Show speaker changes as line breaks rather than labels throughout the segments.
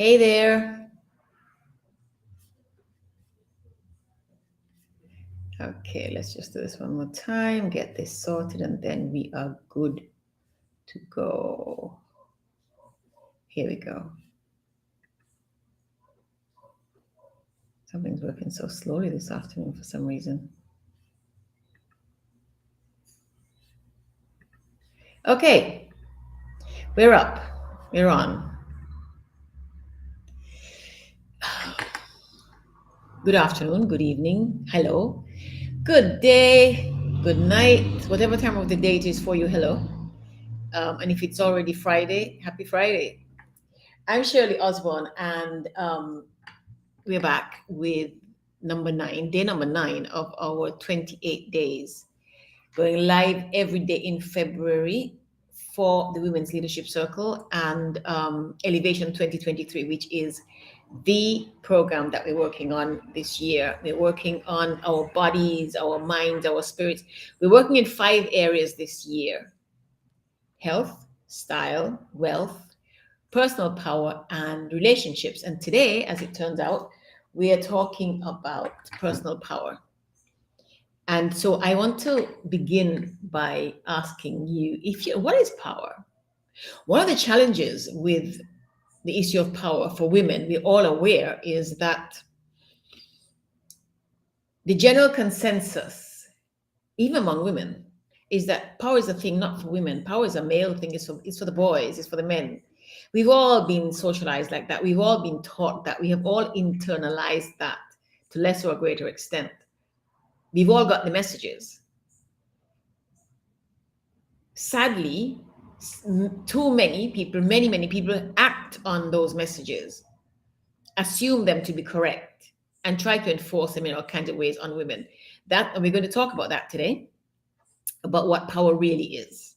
Hey there. Okay, let's just do this one more time, get this sorted, and then we are good to go. Here we go. Something's working so slowly this afternoon for some reason. Okay, we're up. We're on. Good afternoon, good evening, hello, good day, good night, whatever time of the day it is for you, hello. And if it's already Friday, happy Friday. I'm Shirley Osborne, and we're back with day number 9 of our 28 days, going live every day in February for the Women's Leadership Circle and Elevation 2023, which is the program that we're working on this year. We're working on our bodies, our minds, our spirits. We're working in 5 areas this year: health, style, wealth, personal power, and relationships. And today, as it turns out, we are talking about personal power. And so I want to begin by asking you, what is power? One of the challenges with the issue of power for women, we're all aware, is that the general consensus, even among women, is that power is a thing not for women. Power is a male thing, it's for the boys, it's for the men. We've all been socialized like that. We've all been taught that. We have all internalized that to less or greater extent. We've all got the messages. Sadly, too many people, many people act on those messages, assume them to be correct, and try to enforce them in all kinds of ways on women. And we're going to talk about that today, about what power really is.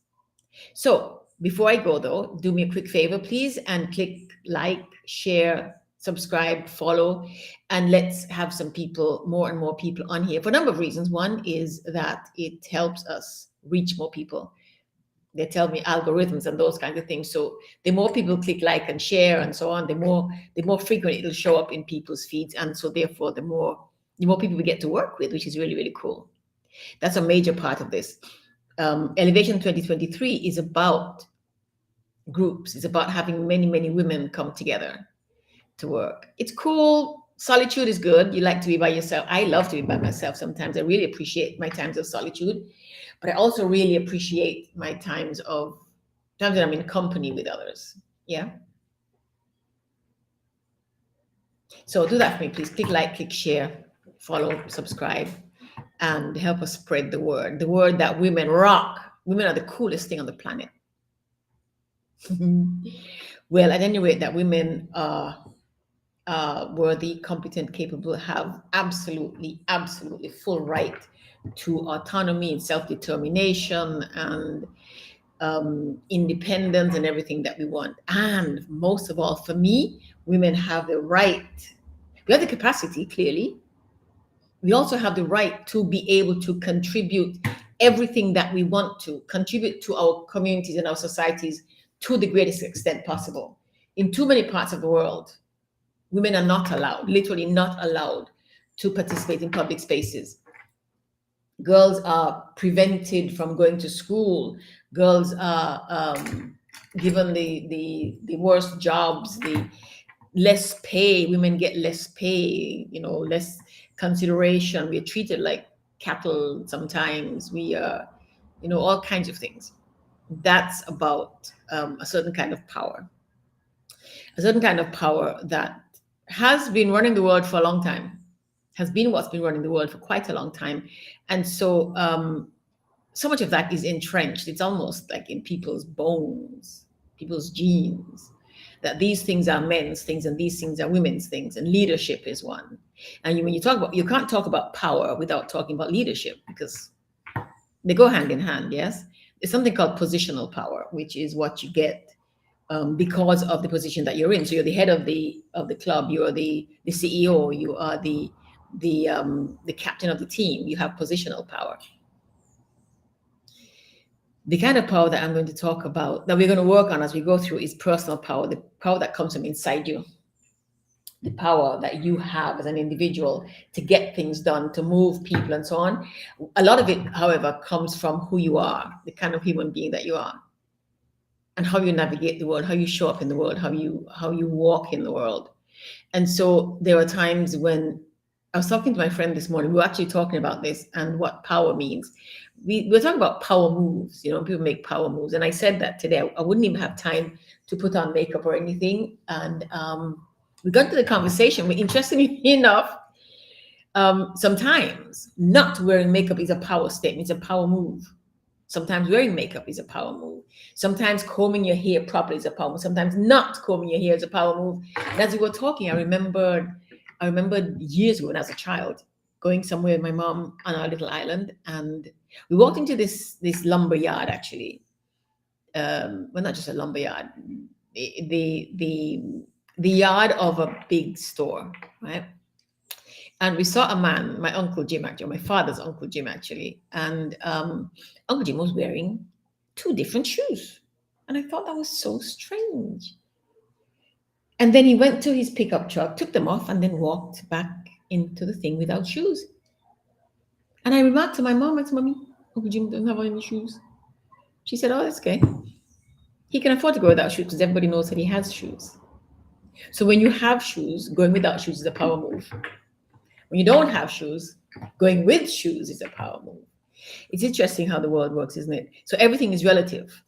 So before I go though, do me a quick favor, please, and click like, share, subscribe, follow, and let's have some people, more and more people on here for a number of reasons. One is that it helps us reach more people. They tell me algorithms and those kinds of things. So the more people click like and share and so on, the more frequent it'll show up in people's feeds. And so therefore, the more people we get to work with, which is really, really cool. That's a major part of this. Elevation 2023 is about groups. It's about having many women come together to work. It's cool. Solitude is good. You like to be by yourself. I love to be by myself sometimes. I really appreciate my times of solitude, but I also really appreciate my times that I'm in company with others. Yeah. So do that for me, please. Click like, click share, follow, subscribe, and help us spread the word that women rock. Women are the coolest thing on the planet. Well, at any rate, that women are worthy, competent, capable, have absolutely full right to autonomy and self-determination and independence and everything that we want. And most of all, for me, women have the right. We have the capacity, clearly. We also have the right to be able to contribute everything that we want to contribute to our communities and our societies to the greatest extent possible. In too many parts of the world, women are not allowed, literally not allowed, to participate in public spaces. Girls are prevented from going to school. Girls are given the worst jobs, the less pay. Women get less pay, less consideration. We're treated like cattle sometimes. We are, all kinds of things. That's about a certain kind of power. A certain kind of power that has been running the world for a long time, has been what's been running the world for quite a long time. And so so much of that is entrenched. It's almost like in people's bones, people's genes, that these things are men's things and these things are women's things, and leadership is one. And when you can't talk about power without talking about leadership, because they go hand in hand, yes? There's something called positional power, which is what you get because of the position that you're in. So you're the head of the club, you are the CEO, you are the captain of the team. You have positional power. The kind of power that I'm going to talk about, that we're going to work on as we go through, is personal power, the power that comes from inside you. the power that you have as an individual to get things done, to move people and so on. A lot of it, however, comes from who you are, the kind of human being that you are, and how you navigate the world, how you show up in the world, how you walk in the world. And so there are times when I was talking to my friend this morning, we were actually talking about this and what power means. We were talking about power moves, people make power moves. And I said that today, I wouldn't even have time to put on makeup or anything. And we got to the conversation, but interestingly enough, sometimes not wearing makeup is a power statement, it's a power move. Sometimes wearing makeup is a power move. Sometimes combing your hair properly is a power move. Sometimes not combing your hair is a power move. And as we were talking, I remembered years ago when I was a child, going somewhere with my mom on our little island, and we walked into this lumber yard actually. Well, not just a lumber yard, the yard of a big store, right? And we saw a man, my Uncle Jim actually, my father's Uncle Jim actually, and Uncle Jim was wearing two different shoes. And I thought that was so strange. And then he went to his pickup truck, took them off, and then walked back into the thing without shoes. And I remarked to my mom, I said, Mommy, Uncle Jim doesn't have any shoes. She said, oh, that's okay. He can afford to go without shoes because everybody knows that he has shoes. So when you have shoes, going without shoes is a power move. When you don't have shoes, going with shoes is a power move. It's interesting how the world works, isn't it? So everything is relative.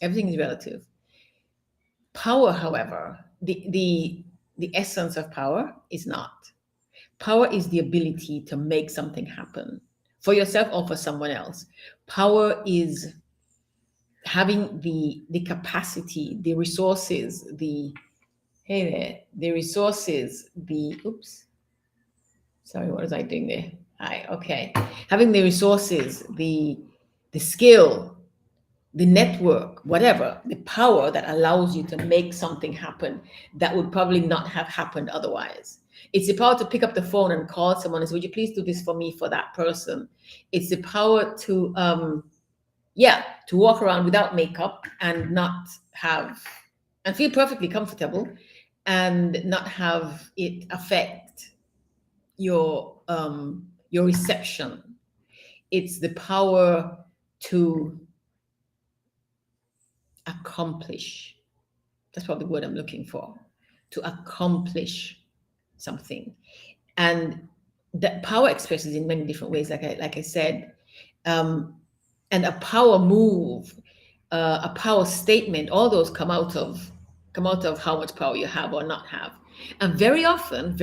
Everything is relative. Power, however, the essence of power is not. Power is the ability to make something happen for yourself or for someone else. Power is having the capacity, the resources, the oops. Sorry, what was I doing there? Hi, okay. Having the resources, the skill, the network, whatever, the power that allows you to make something happen that would probably not have happened otherwise. It's the power to pick up the phone and call someone and say, would you please do this for me, for that person? It's the power to walk around without makeup and not have, and feel perfectly comfortable and not have it affect your reception. It's the power to accomplish. That's probably the word I'm looking for. To accomplish something, and that power expresses in many different ways. Like I said, and a power move, a power statement. All those come out of how much power you have or not have. And very often,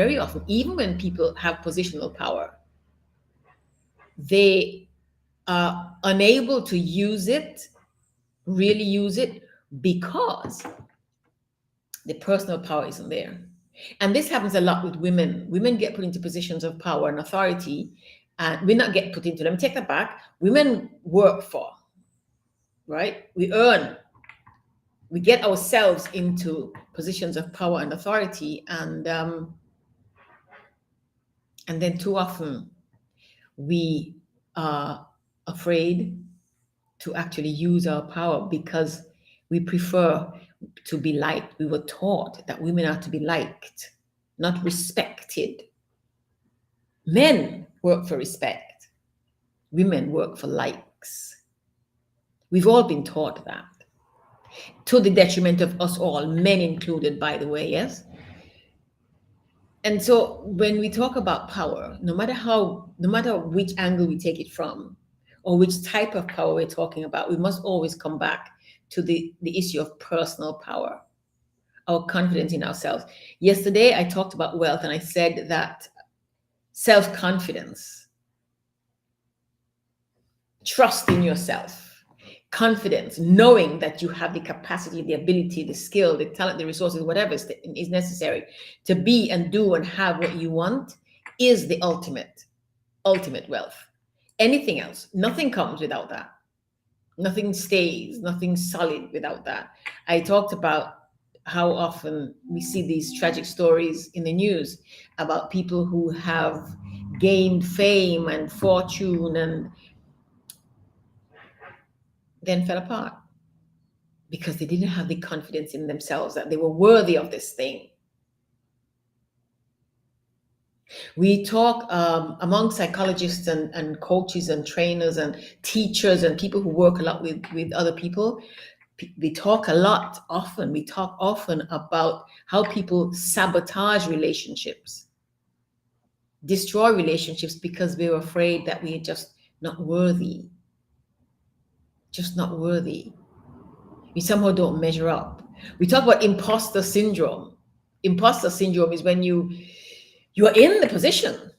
even when people have positional power, they are unable to really use it, because the personal power isn't there. And this happens a lot with women. Women get put into positions of power and authority, and we not get put into, let me take that back. Women work for, right? We earn, we get ourselves into positions of power and authority, and then too often we are afraid to actually use our power because we prefer to be liked. We were taught that women are to be liked, not respected. Men work for respect. Women work for likes. We've all been taught that, to the detriment of us all, men included, by the way, yes? And so when we talk about power, no matter which angle we take it from, or which type of power we're talking about, we must always come back to the issue of personal power, our confidence in ourselves. Yesterday, I talked about wealth, and I said that self-confidence, trust in yourself, confidence, knowing that you have the capacity, the ability, the skill, the talent, the resources, whatever is necessary to be and do and have what you want, is the ultimate wealth. Anything else, nothing comes without that. Nothing stays, nothing solid without that. I talked about how often we see these tragic stories in the news about people who have gained fame and fortune and then fell apart because they didn't have the confidence in themselves that they were worthy of this thing. We talk among psychologists and coaches and trainers and teachers and people who work a lot with other people. We talk a lot often. We talk often about how people sabotage relationships, destroy relationships because we're afraid that we're just not worthy, just not worthy. We somehow don't measure up. We talk about imposter syndrome. Imposter syndrome is when you are in the position.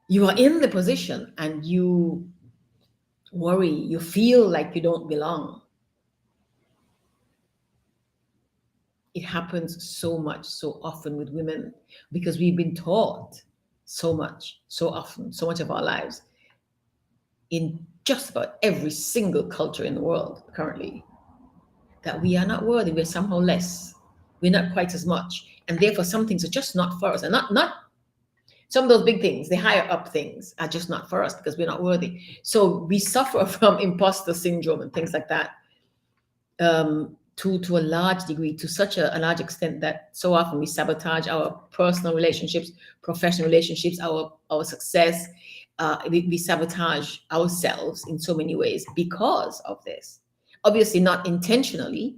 You are in the position and you worry, you feel like you don't belong. It happens so much, so often with women because we've been taught so much, so often, so much of our lives in just about every single culture in the world currently that we are not worthy, we're somehow less, we're not quite as much, and therefore some things are just not for us. And not some of those big things, the higher up things are just not for us because we're not worthy. So we suffer from imposter syndrome and things like that, to a large degree, to such a large extent that so often we sabotage our personal relationships, professional relationships, our success. We sabotage ourselves in so many ways because of this. Obviously, not intentionally,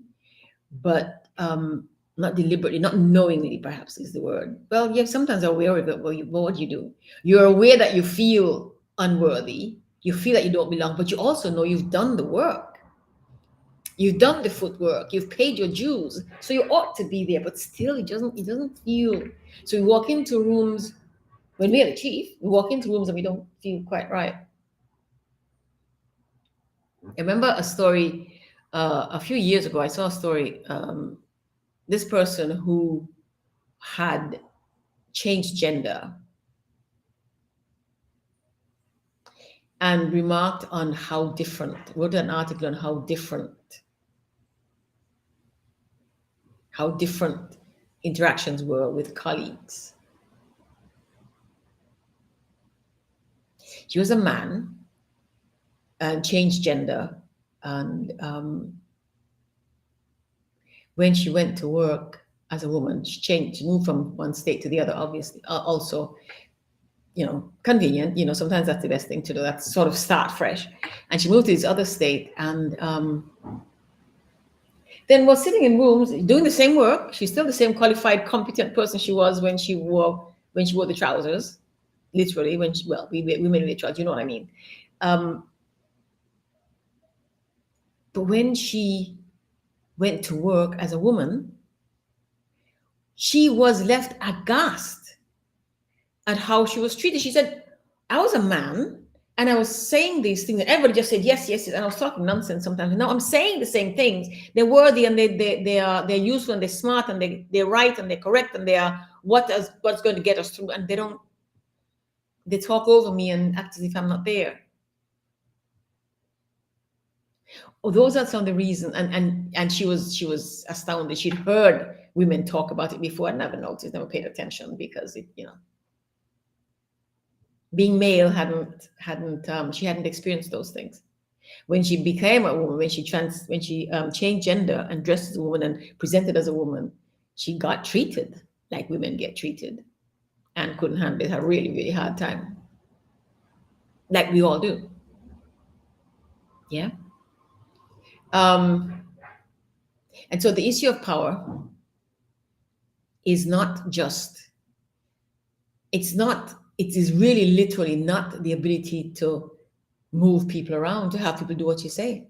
but not deliberately, not knowingly, perhaps is the word. Well, yeah, sometimes are aware of it. Well, what do you do? You're aware that you feel unworthy, you feel that you don't belong, but you also know you've done the work. You've done the footwork, you've paid your dues, so you ought to be there, but still it doesn't feel. So we walk into rooms when we are the chief, we walk into rooms and we don't feel quite right. I remember a story a few years ago. I saw a story. This person who had changed gender and remarked on how different, wrote an article on how different interactions were with colleagues. She was a man and changed gender, and when she went to work as a woman, she moved from one state to the other, obviously, also, convenient, sometimes that's the best thing to do, that's sort of start fresh. And she moved to this other state, and then was sitting in rooms doing the same work. She's still the same qualified, competent person she was when she wore the trousers, literally, we made the trousers, you know what I mean. But when she went to work as a woman, she was left aghast at how she was treated. She said, I was a man and I was saying these things and everybody just said yes, yes, yes. And I was talking nonsense sometimes. Now I'm saying the same things. They're worthy and they're useful and they're smart and they're right and they're correct and they are what's going to get us through. And they talk over me and act as if I'm not there. Oh, those are some of the reasons. And she was astounded. She'd heard women talk about it before and never noticed, never paid attention because being male she hadn't experienced those things. When she became a woman, when she changed gender and dressed as a woman and presented as a woman, she got treated like women get treated and couldn't handle it. Had a really, really hard time, like we all do. Yeah. And so the issue of power is not just, it is really literally not the ability to move people around, to have people do what you say.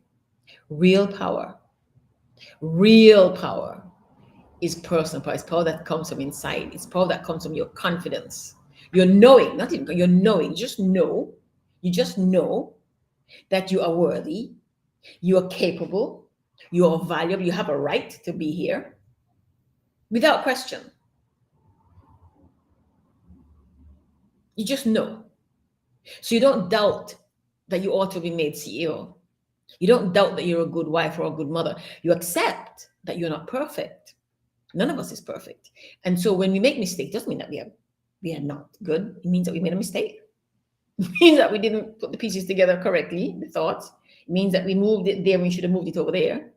Real power is personal power. It's power that comes from inside. It's power that comes from your confidence. You're knowing, not even, you're knowing, you just know that you are worthy, you are capable, you are valuable, you have a right to be here without question. You just know. So you don't doubt that you ought to be made CEO. You don't doubt that you're a good wife or a good mother. You accept that you're not perfect. None of us is perfect. And so when we make mistakes, it doesn't mean that we are not good. It means that we made a mistake. It means that we didn't put the pieces together correctly, the thoughts. It means that we moved it there when we should have moved it over there.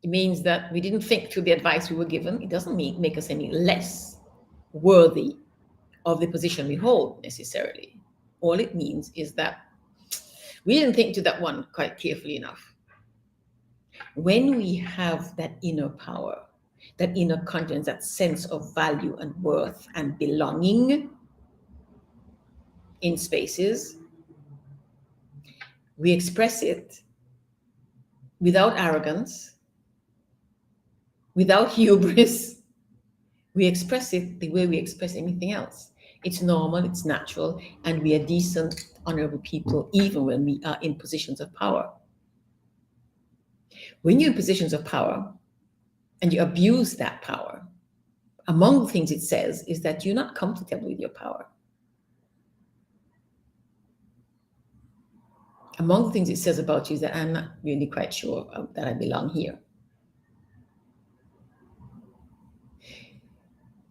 It means that we didn't think through the advice we were given. It doesn't make us any less worthy of the position we hold necessarily. All it means is that we didn't think to that one quite carefully enough. When we have that inner power, that inner confidence, that sense of value and worth and belonging in spaces, we express it without arrogance, without hubris. We express it the way we express anything else. It's normal, it's natural, and we are decent, honorable people, even when we are in positions of power. When you're in positions of power and you abuse that power, among the things it says is that you're not comfortable with your power. Among the things it says about you is that I'm not really quite sure that I belong here.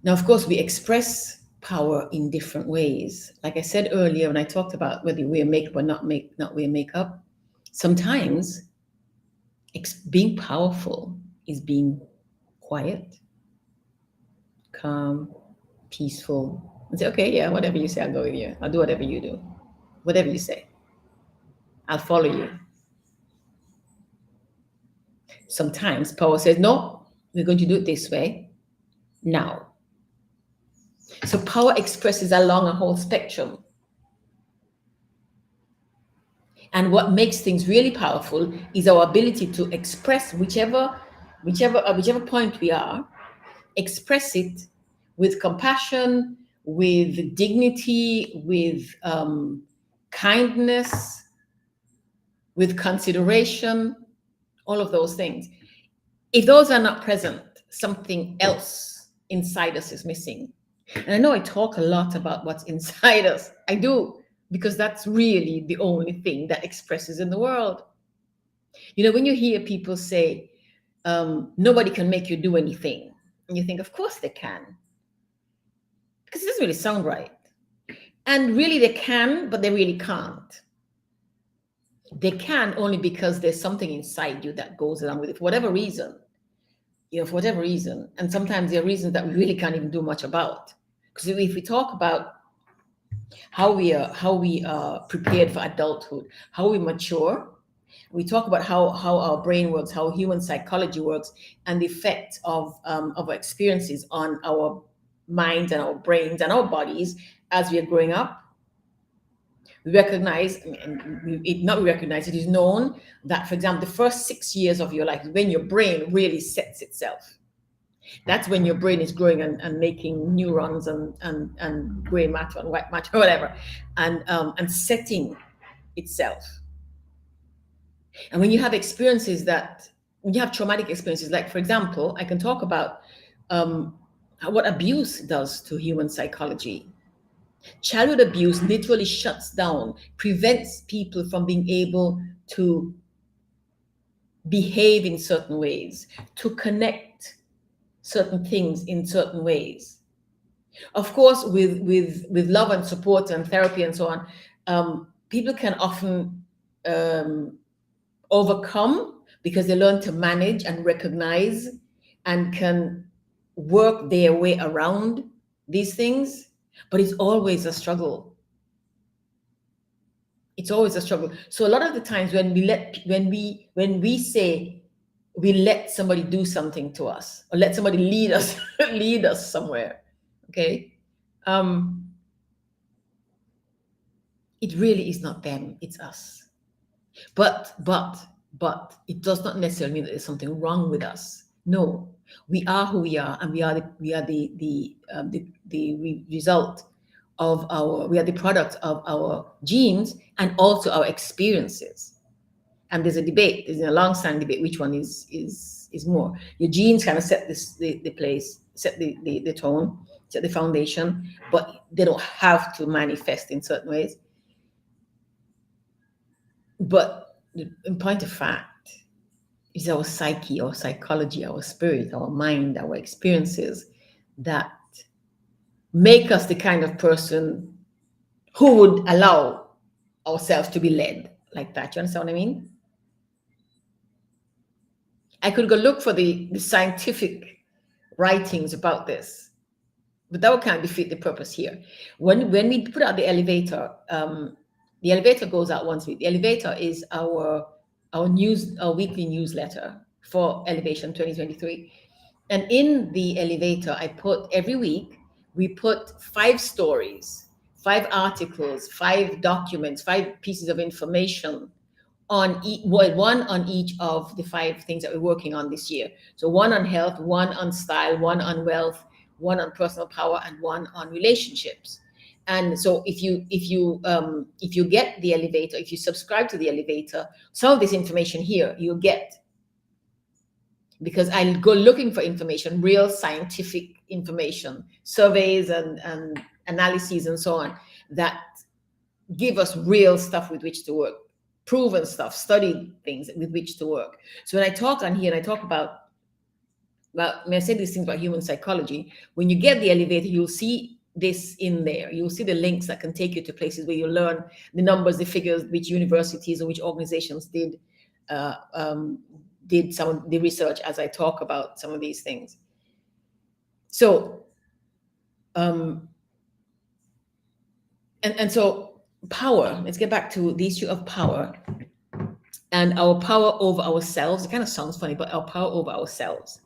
Now, of course, we express power in different ways. Like I said earlier, when I talked about whether you wear makeup or not wear makeup, sometimes being powerful is being quiet, calm, peaceful, and say, okay, yeah, whatever you say, I'll go with you. I'll do whatever you do. Whatever you say, I'll follow you. Sometimes power says, no, we're going to do it this way now. So power expresses along a whole spectrum. And what makes things really powerful is our ability to express whichever point we are, express it with compassion, with dignity, with kindness, with consideration, all of those things. If those are not present, something else inside us is missing. And I know I talk a lot about what's inside us. I do, because that's really the only thing that expresses in the world. You know, when you hear people say, nobody can make you do anything, and you think, of course they can, because it doesn't really sound right. And really they can, but they really can't. They can only because there's something inside you that goes along with it for whatever reason. For whatever reason. And sometimes there are reasons that we really can't even do much about. Because if we talk about how we are prepared for adulthood, how we mature, we talk about how our brain works, how human psychology works, and the effect of our experiences on our minds and our brains and our bodies as we are growing up. We recognize, it is known that, for example, the first 6 years of your life is when your brain really sets itself. That's when your brain is growing and making neurons and gray matter and white matter, whatever, and setting itself. And when you have when you have traumatic experiences, like, for example, I can talk about what abuse does to human psychology. Childhood abuse literally shuts down, prevents people from being able to behave in certain ways, to connect certain things in certain ways. Of course, with love and support and therapy and so on, people can often overcome because they learn to manage and recognize and can work their way around these things. But it's always a struggle. It's always a struggle. So a lot of the times when we say we let somebody do something to us or let somebody lead us somewhere, okay, it really is not them, it's us. But it does not necessarily mean that there's something wrong with us. No, we are who we are, and we are the result of we are the product of our genes and also our experiences. And there's a long-standing debate, which one is more. Your genes kind of set the place, set the tone, set the foundation, but they don't have to manifest in certain ways. But in point of fact, it's our psyche, our psychology, our spirit, our mind, our experiences that make us the kind of person who would allow ourselves to be led like that. You understand what I mean? I could go look for the scientific writings about this. But that would kind of defeat the purpose here. When we put out the elevator goes out once a week. The elevator is our weekly newsletter for Elevation 2023. And in the elevator, I put every week, we put 5 stories, 5 articles, 5 documents, 5 pieces of information on one on each of the 5 things that we're working on this year. So one on health, one on style, one on wealth, one on personal power, and one on relationships. And so if you get the elevator, if you subscribe to the elevator, some of this information here you'll get, because I go looking for information, real scientific information, surveys and analyses and so on, that give us real stuff with which to work, proven stuff, studied things with which to work. So when I talk on here and I talk about, when I say these things about human psychology, when you get the elevator, you'll see this in there. You'll see the links that can take you to places where you learn the numbers, the figures, which universities or which organizations did some of the research as I talk about some of these things. So, and so power, let's get back to the issue of power and our power over ourselves. It kind of sounds funny, but our power over ourselves.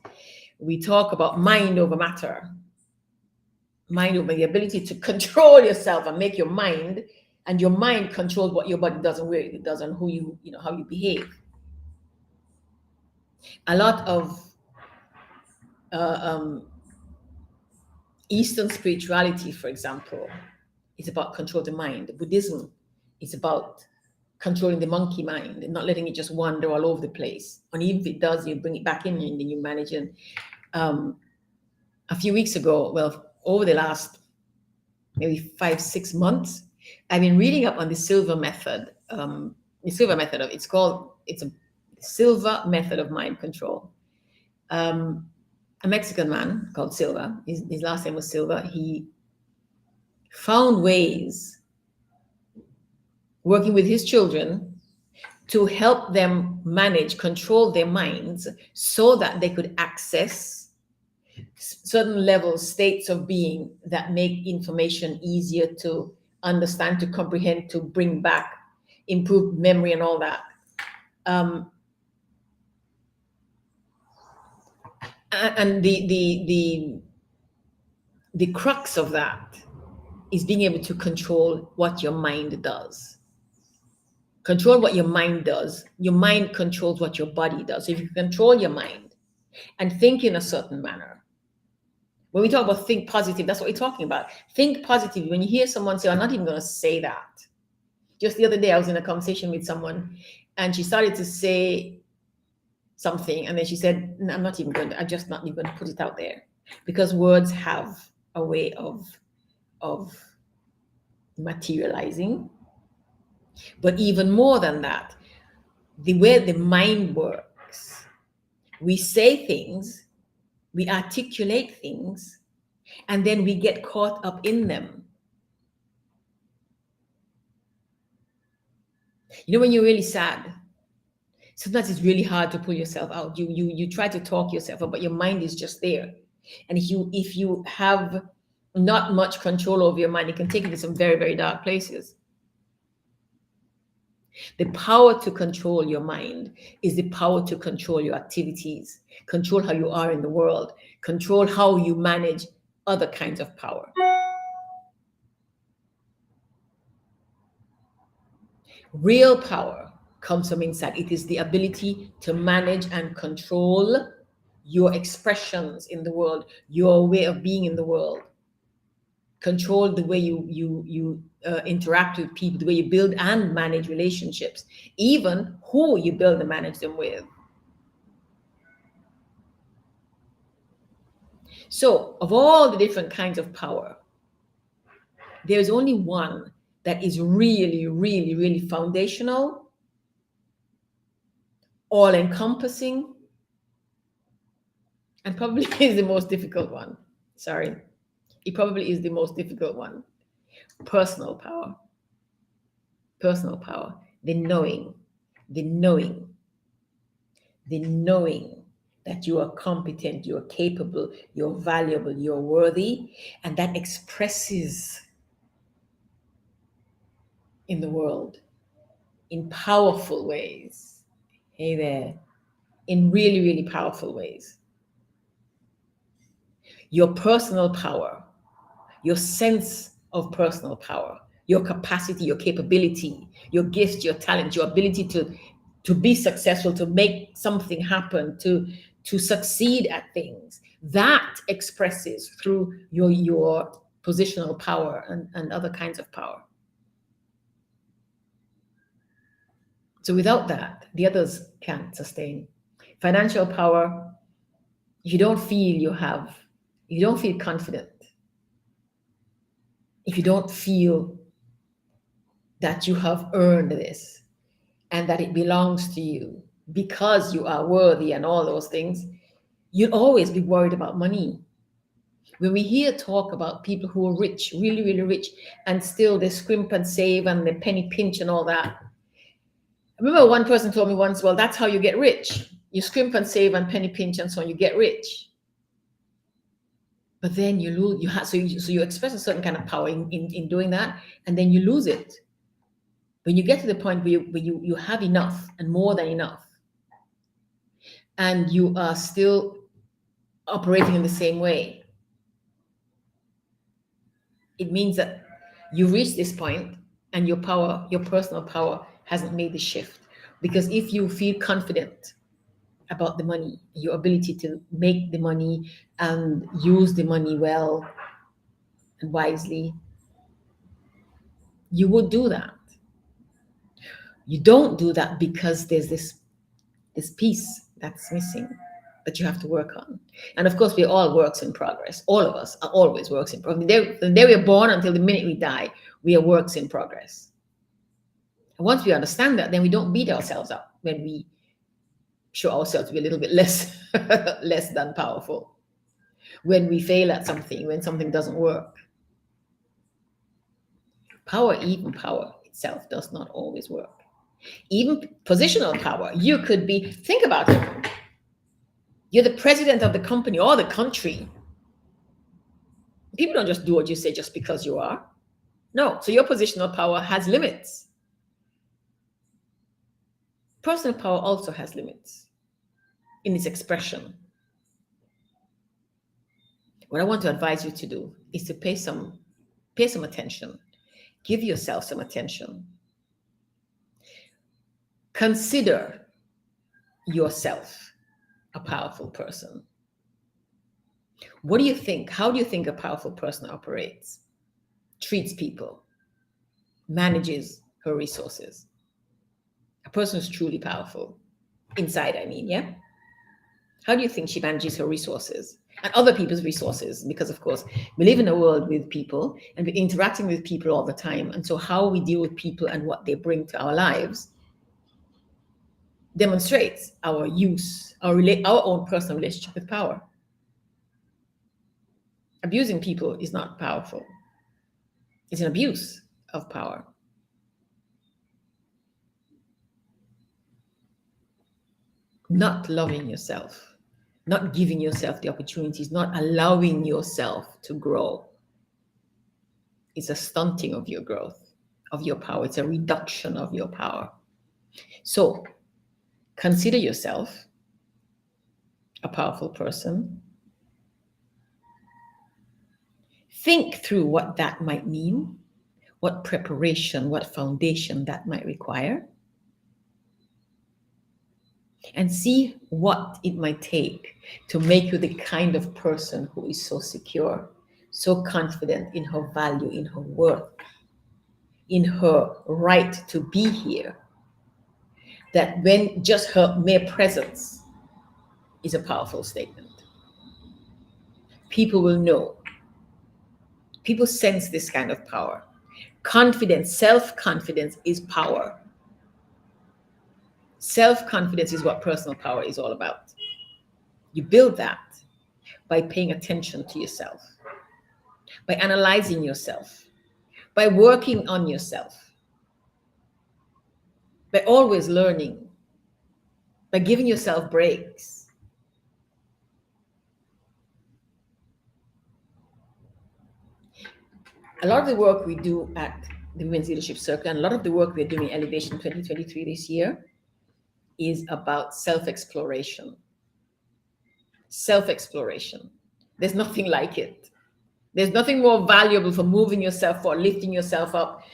We talk about mind over matter, mind over the ability to control yourself and make your mind, and your mind controls what your body does and where it does and who how you behave. A lot of Eastern spirituality, for example, is about control of the mind. Buddhism is about controlling the monkey mind and not letting it just wander all over the place. And even if it does, you bring it back in and then you manage it. A few weeks ago, well, over the last maybe 5-6 months, I've been reading up on the Silva method. It's a Silva method of mind control. A Mexican man called Silva, his last name was Silva. He found ways, working with his children, to help them control their minds so that they could access certain levels, states of being that make information easier to understand, to comprehend, to bring back, improve memory and all that. And the crux of that is being able to control what your mind does. Control what your mind does. Your mind controls what your body does. So if you control your mind and think in a certain manner, when we talk about think positive, that's what we're talking about. Think positive. When you hear someone say, I'm not even going to say that. Just the other day, I was in a conversation with someone and she started to say something. And then she said, no, I'm just not even going to put it out there, because words have a way of materializing. But even more than that, the way the mind works, we say things, we articulate things, and then we get caught up in them. You know, when you're really sad, sometimes it's really hard to pull yourself out. You try to talk yourself up, but your mind is just there. And if you have not much control over your mind, it can take you to some very, very dark places. The power to control your mind is the power to control your activities, control how you are in the world, control how you manage other kinds of power. Real power comes from inside. It is the ability to manage and control your expressions in the world, your way of being in the world. Control the way you interact with people, the way you build and manage relationships, even who you build and manage them with. So, of all the different kinds of power, there's only one that is really, really, really foundational, all-encompassing, and probably is the most difficult one. Sorry. It probably is the most difficult one. Personal power. Personal power. The knowing that you are competent, you're capable, you're valuable, you're worthy, and that expresses in the world in powerful ways. Hey there, in really, really powerful ways. Your personal power, your sense of personal power, your capacity, your capability, your gifts, your talent, your ability to be successful, to make something happen, to succeed at things. That expresses through your positional power and other kinds of power. So without that, the others can't sustain. Financial power, you don't feel you don't feel confident if you don't feel that you have earned this and that it belongs to you because you are worthy and all those things. You'll always be worried about money. When we hear talk about people who are rich, really, really rich, and still they scrimp and save and they penny pinch and all that. I remember one person told me once, well, that's how you get rich. You scrimp and save and penny pinch and so on, you get rich. But then you lose, so you express a certain kind of power in doing that, and then you lose it. When you get to the point where you have enough and more than enough, and you are still operating in the same way, it means that you reach this point and your power, your personal power, hasn't made the shift. Because if you feel confident about the money, your ability to make the money and use the money well and wisely, you would do that. You don't do that because there's this piece that's missing that you have to work on. And of course, we're all works in progress. All of us are always works in progress. From the day we're born until the minute we die, we are works in progress. And once we understand that, then we don't beat ourselves up when we show ourselves to be a little bit less less than powerful, when we fail at something, when something doesn't work. Power, even power itself, does not always work. Even positional power, you could be, think about it. You're the president of the company or the country. People don't just do what you say just because you are. No, so your positional power has limits. Personal power also has limits in its expression. What I want to advise you to do is to pay some attention. Give yourself some attention. Consider yourself a powerful person. What do you think? How do you think a powerful person operates, treats people, manages her resources? A person who's truly powerful, inside, I mean, yeah? How do you think she manages her resources and other people's resources? Because, of course, we live in a world with people and we're interacting with people all the time. And so how we deal with people and what they bring to our lives demonstrates our use, our own personal relationship with power. Abusing people is not powerful. It's an abuse of power. Not loving yourself, not giving yourself the opportunities, not allowing yourself to grow. It's a stunting of your growth, of your power. It's a reduction of your power. So consider yourself a powerful person. Think through what that might mean, what preparation, what foundation that might require, and see what it might take to make you the kind of person who is so secure, so confident in her value, in her worth, in her right to be here, that when just her mere presence is a powerful statement. People will know. People sense this kind of power. Confidence, self-confidence is power. Self-confidence is what personal power is all about. You build that by paying attention to yourself, by analyzing yourself, by working on yourself, by always learning, by giving yourself breaks, A lot of the work we do at the Women's Leadership Circle and a lot of the work we're doing in Elevation 2023 this year is about self-exploration. Self-exploration. There's nothing like it. There's nothing more valuable for moving yourself forward, lifting yourself up,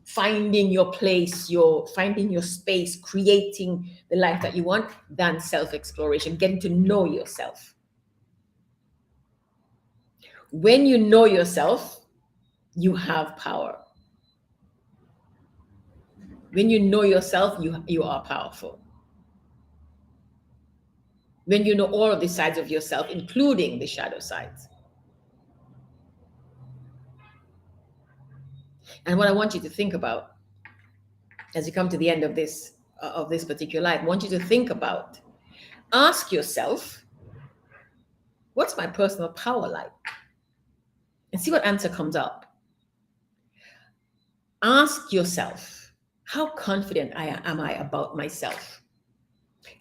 finding your place, finding your space, creating the life that you want than self-exploration, getting to know yourself. When you know yourself, you have power. When you know yourself, you are powerful. When you know all of the sides of yourself, including the shadow sides. And what I want you to think about as you come to the end of this particular life, I want you to think about, ask yourself, what's my personal power like? And see what answer comes up. Ask yourself, how confident am I about myself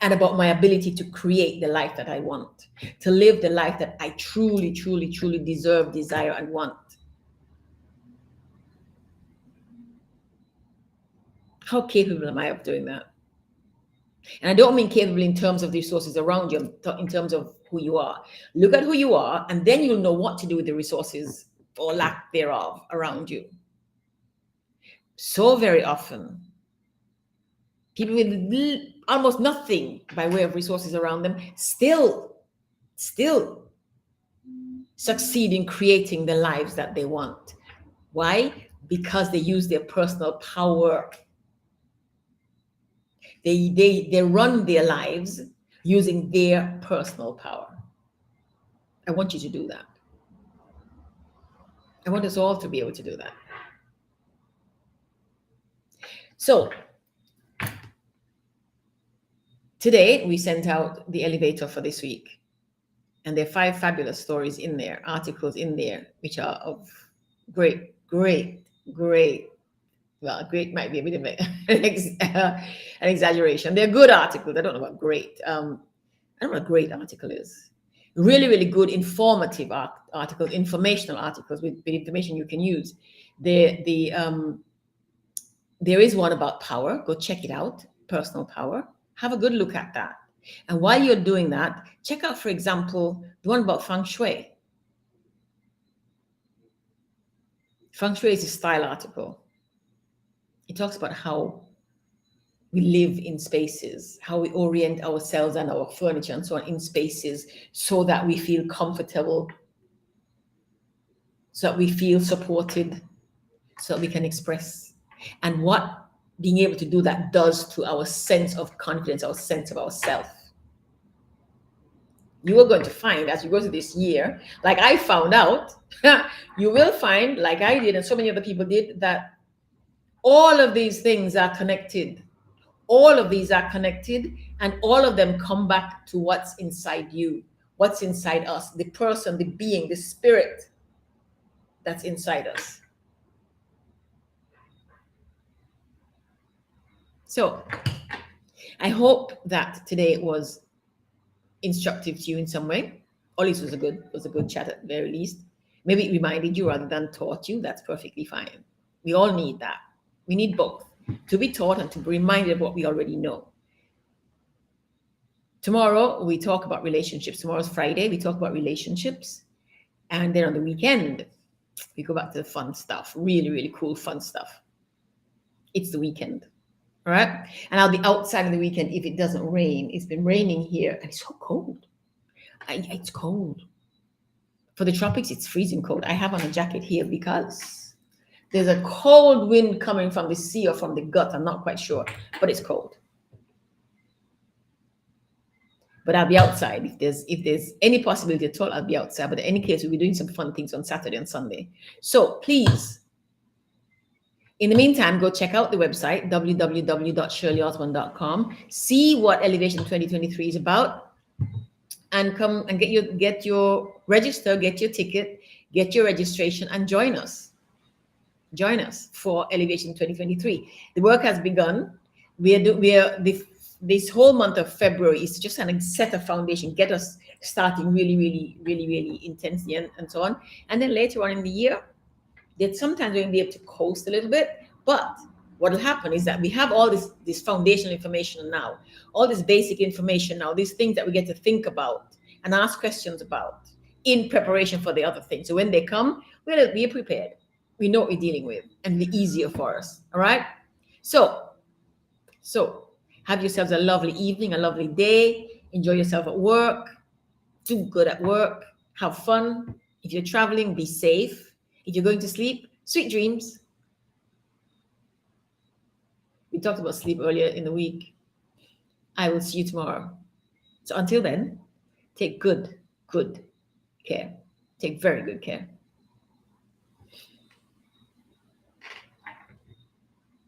and about my ability to create the life that I want, to live the life that I truly, truly, truly deserve, desire, and want? How capable am I of doing that? And I don't mean capable in terms of the resources around you, in terms of who you are. Look at who you are, and then you'll know what to do with the resources or lack thereof around you. So very often, people with almost nothing by way of resources around them still succeed in creating the lives that they want. Why? Because they use their personal power. They run their lives using their personal power. I want you to do that. I want us all to be able to do that. So today we sent out the elevator for this week, and there are 5 fabulous stories in there, articles in there, which are of great. Well, great might be a bit of an exaggeration. They're good articles. I don't know about great. I don't know what a great article is. Really, really good, informative articles, informational articles with information you can use. There is one about power. Go check it out. Personal power. Have a good look at that. And while you're doing that, check out, for example, the one about feng shui. Feng shui is a style article. It talks about how we live in spaces, how we orient ourselves and our furniture and so on in spaces so that we feel comfortable, so that we feel supported, so that we can express. And what being able to do that does to our sense of confidence, our sense of ourself. You are going to find as you go through this year, like I found out, you will find, like I did and so many other people did, that all of these things are connected. All of these are connected, and all of them come back to what's inside you, what's inside us, the person, the being, the spirit that's inside us. So I hope that today was instructive to you in some way. Or at least was a good chat at the very least. Maybe it reminded you rather than taught you. That's perfectly fine. We all need that. We need both, to be taught and to be reminded of what we already know. Tomorrow, we talk about relationships. Tomorrow's Friday, we talk about relationships. And then on the weekend, we go back to the fun stuff, really, really cool fun stuff. It's the weekend, all right? And I'll be outside on the weekend if it doesn't rain. It's been raining here, and it's so cold. It's cold. For the tropics, it's freezing cold. I have on a jacket here because there's a cold wind coming from the sea or from the gut. I'm not quite sure, but it's cold. But I'll be outside. If there's any possibility at all, I'll be outside. But in any case, we'll be doing some fun things on Saturday and Sunday. So please, in the meantime, go check out the website, www.shirleyosborne.com. See what Elevation 2023 is about, and come and get your register, get your ticket, get your registration, and join us. Join us for Elevation 2023. The work has begun. This whole month of February is just an set a foundation, get us starting really, really, really, really intensely and so on. And then later on in the year, that sometimes we will be able to coast a little bit. But what will happen is that we have all this foundational information now, all this basic information now, these things that we get to think about and ask questions about in preparation for the other things. So when they come, we'll be prepared. We know what we're dealing with, and it'll be easier for us. All right. So have yourselves a lovely evening, a lovely day. Enjoy yourself at work. Do good at work. Have fun. If you're traveling, be safe. If you're going to sleep, sweet dreams. We talked about sleep earlier in the week. I will see you tomorrow. So until then, take good care. Take very good care.